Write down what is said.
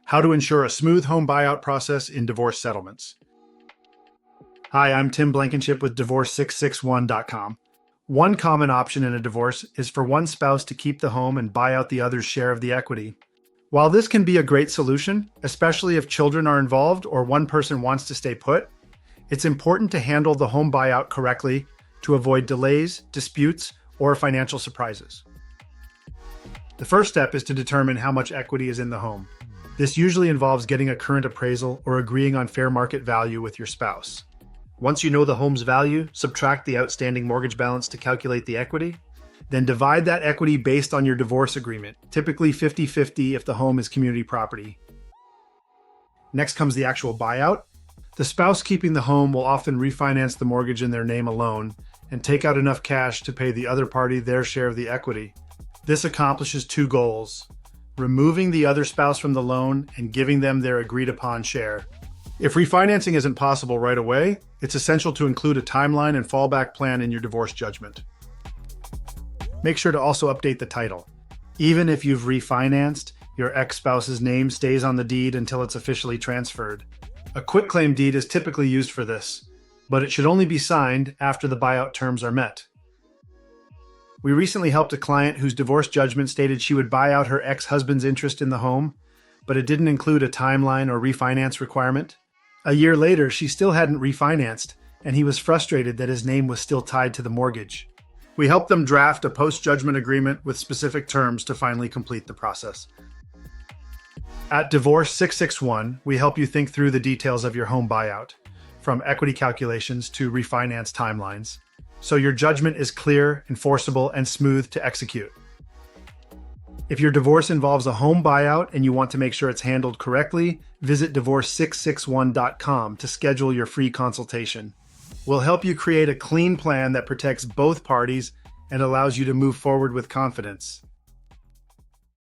How to ensure a smooth home buyout process in divorce settlements. Hi, I'm Tim Blankenship with divorce661.com. One common option in a divorce is for one spouse to keep the home and buy out the other's share of the equity. While this can be a great solution, especially if children are involved or one person wants to stay put, it's important to handle the home buyout correctly to avoid delays, disputes, or financial surprises. The first step is to determine how much equity is in the home. This usually involves getting a current appraisal or agreeing on fair market value with your spouse. Once you know the home's value, subtract the outstanding mortgage balance to calculate the equity. Then divide that equity based on your divorce agreement, typically 50-50 if the home is community property. Next comes the actual buyout. The spouse keeping the home will often refinance the mortgage in their name alone and take out enough cash to pay the other party their share of the equity. This accomplishes two goals: removing the other spouse from the loan and giving them their agreed-upon share. If refinancing isn't possible right away, it's essential to include a timeline and fallback plan in your divorce judgment. Make sure to also update the title. Even if you've refinanced, your ex-spouse's name stays on the deed until it's officially transferred. A quitclaim deed is typically used for this, but it should only be signed after the buyout terms are met. We recently helped a client whose divorce judgment stated she would buy out her ex-husband's interest in the home, but it didn't include a timeline or refinance requirement. A year later, she still hadn't refinanced, and he was frustrated that his name was still tied to the mortgage. We helped them draft a post-judgment agreement with specific terms to finally complete the process. At Divorce 661, we help you think through the details of your home buyout, from equity calculations to refinance timelines, so your judgment is clear, enforceable, and smooth to execute. If your divorce involves a home buyout and you want to make sure it's handled correctly, visit divorce661.com to schedule your free consultation. We'll help you create a clean plan that protects both parties and allows you to move forward with confidence.